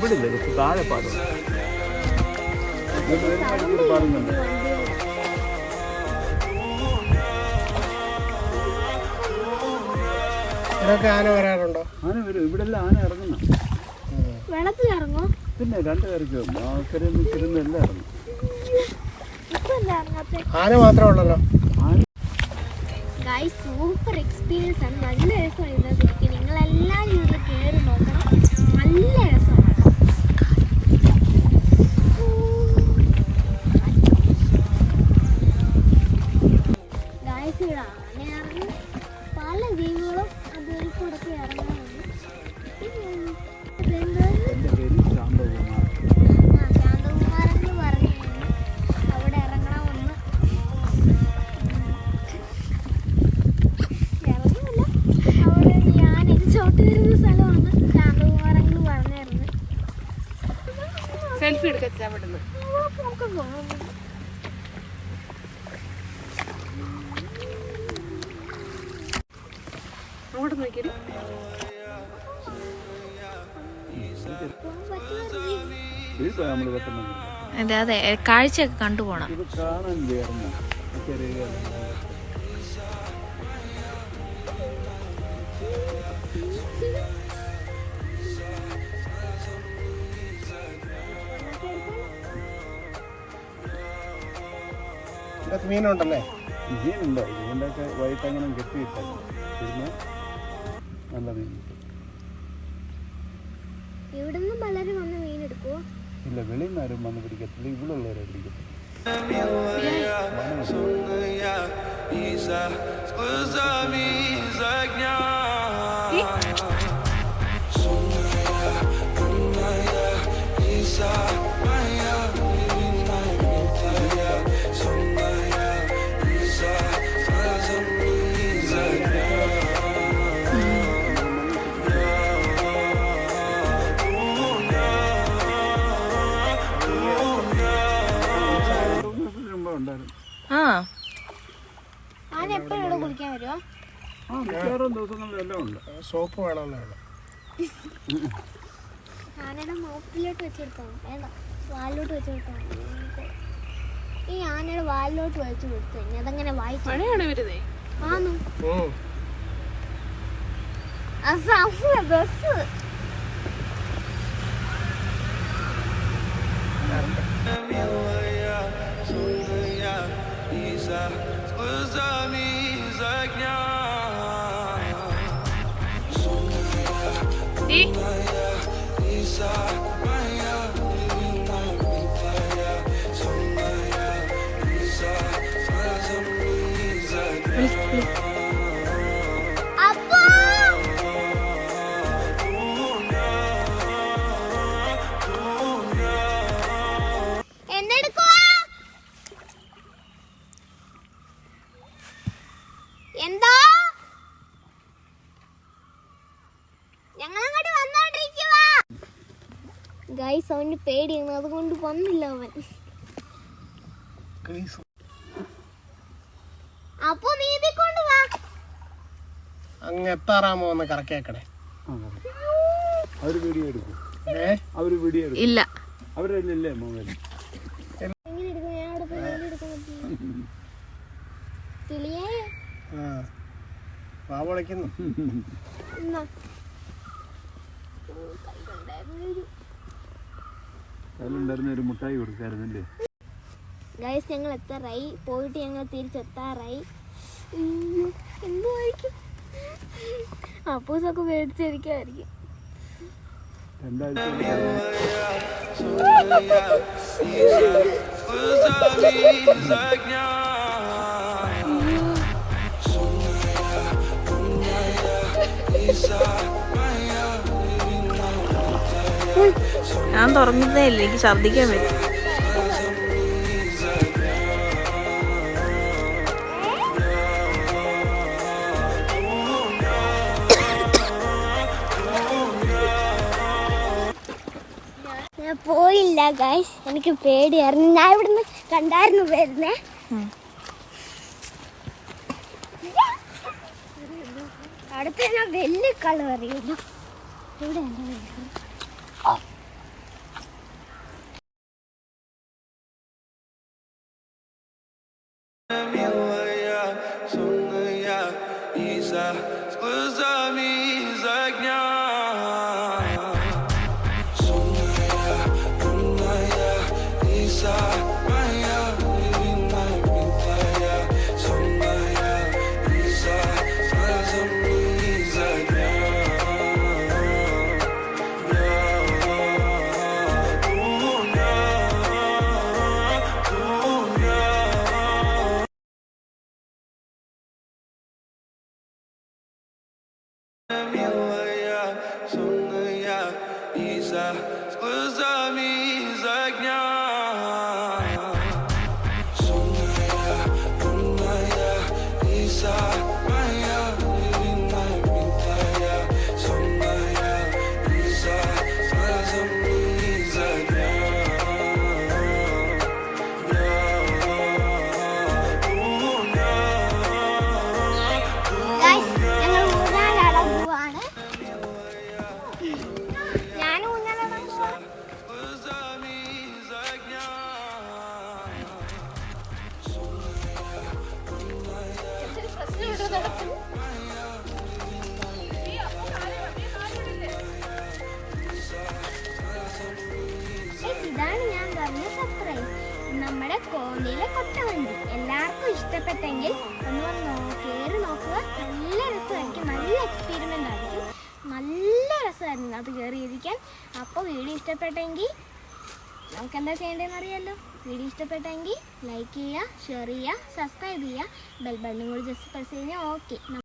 ഇവിടില്ല താഴെ പാടും പാടുന്നുണ്ട്. ആന വരാറുണ്ടോ? ആന വരും. ഇവിടെ എല്ലാം ആന ഇറങ്ങുന്നു. വെള്ളത്തിൽ ഇറങ്ങും. പിന്നെ 2 പേർക്ക് ആൾക്കാരും എല്ലാം ഇറങ്ങും. ആന മാത്രമേ ഉള്ളല്ലോ. സൂപ്പർ എക്സ്പീരിയൻസ് ആണ്. നല്ല രസമാണ്. നിങ്ങളെല്ലാവരും ഇവിടെ കയറി നോക്കണം. നല്ല രസമാണ്. ഗായ്സ് ഇവിടെ ആന ഇറങ്ങി പല ജീവികളും അതിൽ കൂടെ ഇറങ്ങാറുണ്ട്. ശാന്തകുമാരെന്ന് പറഞ്ഞു അവിടെ ഇറങ്ങണമെന്ന്. ഇറങ്ങില്ല, അവിടെ ഞാനൊരു ചോട്ട് വരുന്ന സ്ഥലമാണ് ശാന്തകുമാരെന്ന് പറഞ്ഞിരുന്നത്. സെൽഫി എടുക്കാൻ വിടുന്നു. അങ്ങോട്ട് നോക്കിയിട്ട് അതെ അതെ, കാഴ്ചയൊക്കെ കണ്ടുപോണം. മീനുണ്ടല്ലേ? മീനുണ്ടോ? ഇതിൻ്റെയൊക്കെ വൈകിട്ട് അങ്ങനെ കെട്ടിയിട്ടേ പിന്നെ നല്ല മീൻ. ഇവിടുന്ന് പലരും വന്ന് മീൻ എടുക്കുവോ? ഇല്ല, വെളിയിൽ നിന്ന് ആരും വന്ന് പിടിക്കത്തില്ല. ഇവിടെ ഉള്ളവരെ പിടിക്കത്തില്ല. സോപ്പ് വേണമെന്നാണ്. ആനയുടെ മൂക്കിലോട്ട് വെച്ചെടുത്താൽ വേണ്ട, വാലിലോട്ട് വെച്ചെടുത്താൽ. ഈ ആനയുടെ വാലിലോട്ട് വെച്ച് കൊടുത്തു കഴിഞ്ഞാൽ അതങ്ങനെ വായിച്ചു. ആന്നു ബസ് എന്താ ഞങ്ങളങ്ങോട്ട് വന്നോണ്ടിരിക്കുക. ഗൈസ്, അവന് പേടിയാണ്, അതുകൊണ്ട് വന്നില്ല അവൻ. അപ്പൊ നീതി കൊണ്ട് വാ. അങ്ങ് എത്താറാമോ ഒന്ന് കറക്കേക്കണേ. അവര് വീഡിയോ എടുക്കും. അവര് വീഡിയോ എടുക്കും. ഇല്ല, അവരല്ലേ മൊബൈൽ. എങ്ങനെ എടുക്കും? ഞാൻ അവിടെ പോയി എടുക്കാൻ കിളിയേ വിളിക്കുന്നു. ഒരു മുട്ടായി കൊടുക്കാറുണ്ടല്ലേ. ഗൈസ്, ഞങ്ങൾ എത്താറായി. പോയിട്ട് ഞങ്ങൾ തിരിച്ചെത്താറായി. എന്തായിരിക്കും അപ്പൂസൊക്കെ മേടിച്ചിരിക്കായിരിക്കും. ഞാൻ തുറന്നതേ ഇല്ല, എനിക്ക് ഛർദ്ദിക്കാൻ പറ്റും. ഗൈസ്, എനിക്ക് പേടിയായിരുന്നു. ഞാൻ ഇവിടുന്ന് കണ്ടായിരുന്നു വരുന്നേ. അടുത്ത് ഞാൻ വലിയ കളർ അറിയില്ല. ഇവിടെ ഇതാണ് ഞാൻ പറഞ്ഞ സർപ്രൈസ്, നമ്മുടെ കോന്നിയിലെ കൊട്ടവഞ്ചി. എല്ലാവർക്കും ഇഷ്ടപ്പെട്ടെങ്കിൽ ഒന്ന് വന്ന് കയറി നോക്കുക. നല്ല രസമായിരിക്കും, നല്ല എക്സ്പീരിമെൻ്റ് ആയിരിക്കും, നല്ല രസമായിരുന്നു അത് കയറിയിരിക്കാൻ. അപ്പോൾ വീഡിയോ ഇഷ്ടപ്പെട്ടെങ്കിൽ നമുക്ക് എന്താ ചെയ്യേണ്ടതെന്ന് അറിയാമല്ലോ. വീഡിയോ ഇഷ്ടപ്പെട്ടെങ്കിൽ ലൈക്ക് ചെയ്യുക, ഷെയർ ചെയ്യുക, സബ്സ്ക്രൈബ് ചെയ്യുക, ബെൽ ബട്ടണും കൂടി ജസ്റ്റ് പ്രസ് കഴിഞ്ഞാൽ ഓക്കെ.